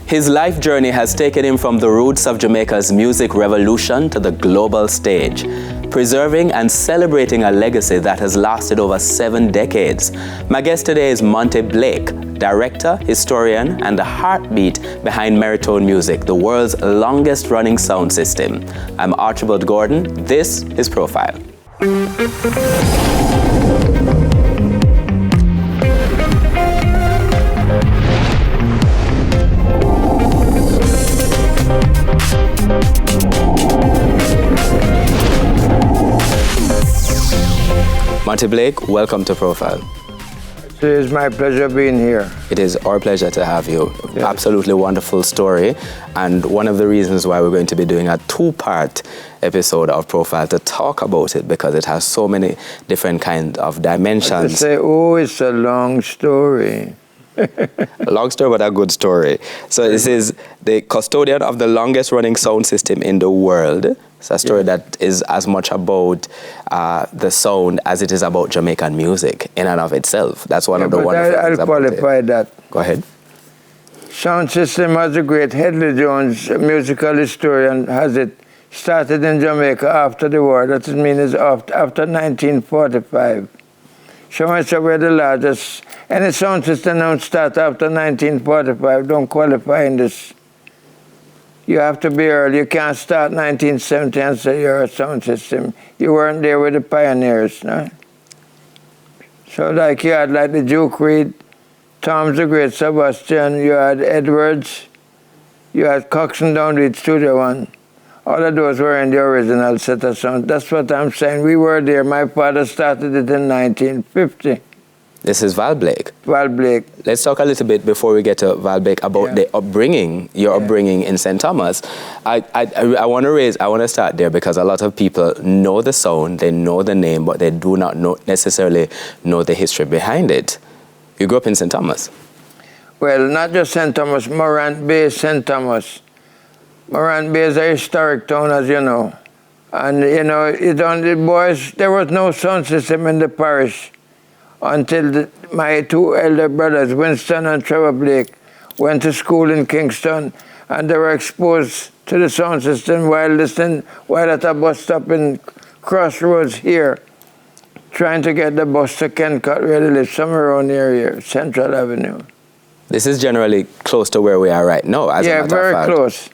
His life journey has taken him from the roots of Jamaica's music revolution to the global stage, preserving and celebrating a legacy that has lasted over 7 decades. My guest today is Monte Blake, director, historian, and the heartbeat behind Merritone Music, the world's longest-running sound system. I'm Archibald Gordon. This is Profile. Monte Blake, welcome to Profile. It is my pleasure being here. It is our pleasure to have you. Yes. Absolutely wonderful story. And one of the reasons why we're going to be doing a 2-part episode of Profile to talk about it, because it has so many different kinds of dimensions. To say, oh, it's a long story. A long story, but a good story. So this is the custodian of the longest running sound system in the world. It's a story that is as much about the sound as it is about Jamaican music in and of itself. That's one of the wonderful things I'll qualify that. Go ahead. Sound system, as the great Headley Jones, musical historian, has it, started in Jamaica after the war. That means after 1945. So much of where the largest, any sound system don't start after 1945, don't qualify in this. You have to be early. You can't start 1970 and say you're a sound system. You weren't there with the pioneers, no? So like you had like the Duke Reed, Tom's the Great Sebastian, you had Edwards, you had Coxsone down with Studio One. All of those were in the original set of sound. That's what I'm saying. We were there. My father started it in 1950. This is Val Blake. Val Blake. Let's talk a little bit before we get to Val Blake about the upbringing, your upbringing in St. Thomas. I want to start there because a lot of people know the sound, they know the name, but they do not necessarily know the history behind it. You grew up in St. Thomas. Well, not just St. Thomas, Morant Bay, St. Thomas. Morant Bay is a historic town, as you know. And, you know, the boys, there was no sound system in the parish until my 2 elder brothers, Winston and Trevor Blake, went to school in Kingston, and they were exposed to the sound system while at a bus stop in Crossroads here, trying to get the bus to Kencut, where they live, somewhere around here, Central Avenue. This is generally close to where we are right now, as a matter of fact. Yeah, very close.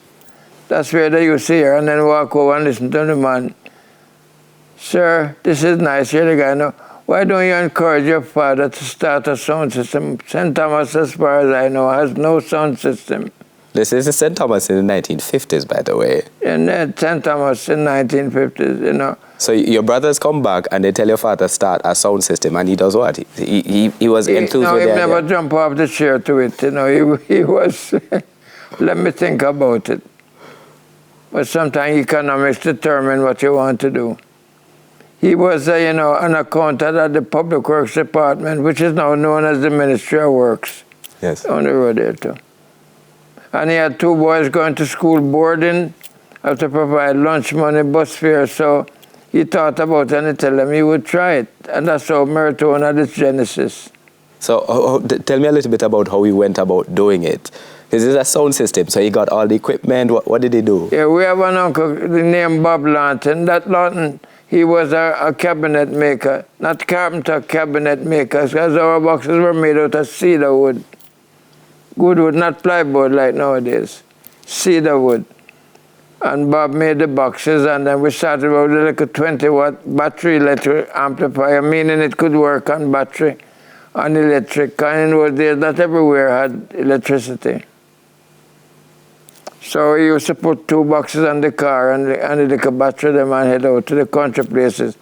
That's where they used to hear, and then walk over and listen to the man. Sir, this is nice. Here the guy, no. Why don't you encourage your father to start a sound system? St. Thomas, as far as I know, has no sound system. This is St. Thomas in the 1950s, by the way. In St. Thomas in 1950s, you know. So your brothers come back and they tell your father start a sound system, and he does what? He was enthused with the idea. No, he never jumped off the chair to it, you know. He was, let me think about it. But sometimes economics determine what you want to do. He was, you know, an accountant at the Public Works Department, which is now known as the Ministry of Works. Yes. On the road there, too. And he had 2 boys going to school boarding, have to provide lunch money, bus fare, so he thought about it and he told them he would try it. And that's how Merritone had its genesis. So tell me a little bit about how he went about doing it. This is a sound system, so he got all the equipment. What did he do? Yeah, we have an uncle named Bob Lawton. That Lawton, he was a cabinet maker, not carpenter, cabinet maker, because our boxes were made out of cedar wood. Good wood, not plywood like nowadays. Cedar wood. And Bob made the boxes, and then we started with a little 20-watt battery electric amplifier, meaning it could work on battery, on electric. And in those days, not everywhere had electricity. So he used to put 2 boxes on the car and the little battery them and head out to the country places.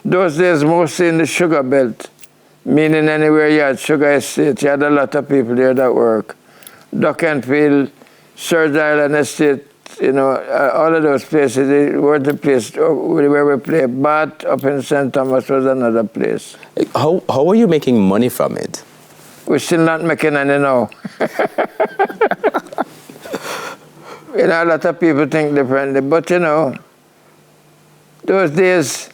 Those days, mostly in the sugar belt, meaning anywhere you had sugar estate, you had a lot of people there that work. Duck and Field, Surge Island Estate, you know, all of those places, they were the place where we played. Bath up in St. Thomas was another place. How were you making money from it? We're still not making any now. You know, a lot of people think differently, but you know, those days,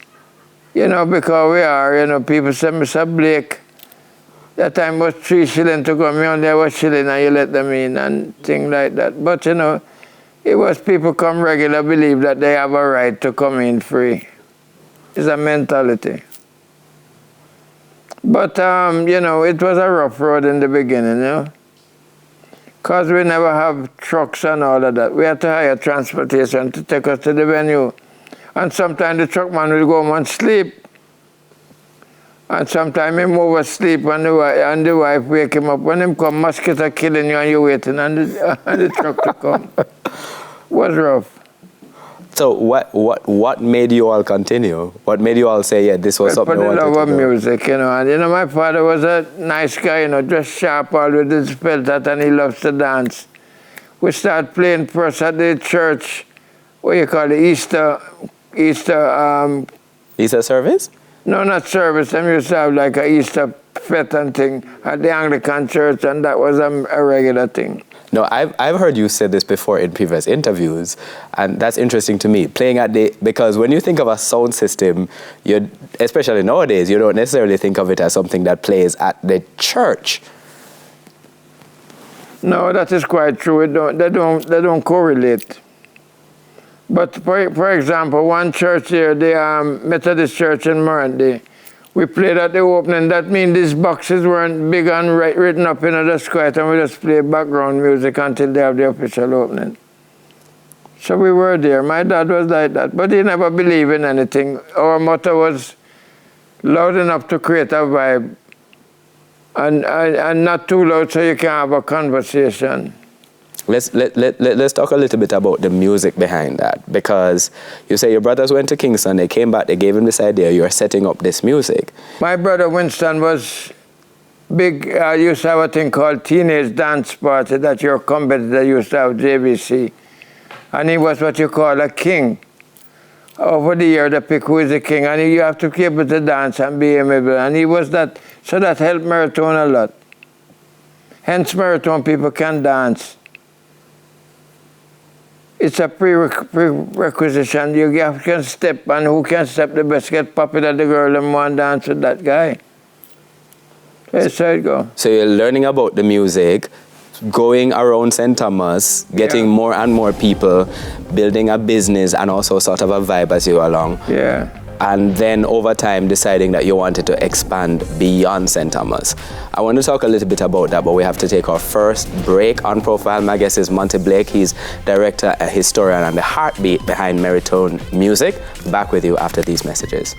you know, because we are, you know, people say, Mr. Blake, That time was 3 shillings to come. Me only have a shilling and you let them in and things like that. But you know, it was people come regular believe that they have a right to come in free. It's a mentality. But, you know, it was a rough road in the beginning, you know. Because we never have trucks and all of that. We had to hire transportation to take us to the venue. And sometimes the truck man will go home and sleep. And sometimes him oversleep and the wife wake him up. When him come, mosquito killing you and you waiting on the truck to come. Was rough. So what made you all continue? What made you all say, yeah, this was something I wanted to do? For the love of music, you know. And you know, my father was a nice guy, you know, just sharp all with his belt and he loves to dance. We started playing first at the church, what you call it, Easter service? No, not service. They used to have like a Easter fete and thing at the Anglican church, and that was a regular thing. No, I've heard you say this before in previous interviews, and that's interesting to me. Playing at because when you think of a sound system, especially nowadays, you don't necessarily think of it as something that plays at the church. No, that is quite true. They don't correlate. But for example, one church here, the Methodist Church in Monte, we played at the opening. That means these boxes weren't big and written up in the square, and we just play background music until they have the official opening. So we were there. My dad was like that, but he never believed in anything. Our motto was loud enough to create a vibe, and not too loud so you can have a conversation. Let's talk a little bit about the music behind that, because you say your brothers went to Kingston, they came back, they gave him this idea, you're setting up this music. My brother Winston was big, used to have a thing called Teenage Dance Party that your competitor used to have, JVC. And he was what you call a king. Over the year, they pick who is the king, and you have to keep able to dance and be amiable. And he was that, so that helped Merritone a lot. Hence Merritone people can dance. It's a prerequisition. You can step, and who can step the best get popular, the girl and want to dance with that guy. That's how it go. So you're learning about the music, going around St. Thomas, getting more and more people, building a business and also sort of a vibe as you go along. Yeah. And then over time deciding that you wanted to expand beyond St. Thomas. I want to talk a little bit about that, but we have to take our first break. On Profile, my guest is Monte Blake. He's director, a historian, and the heartbeat behind Merritone music. Back with you after these messages.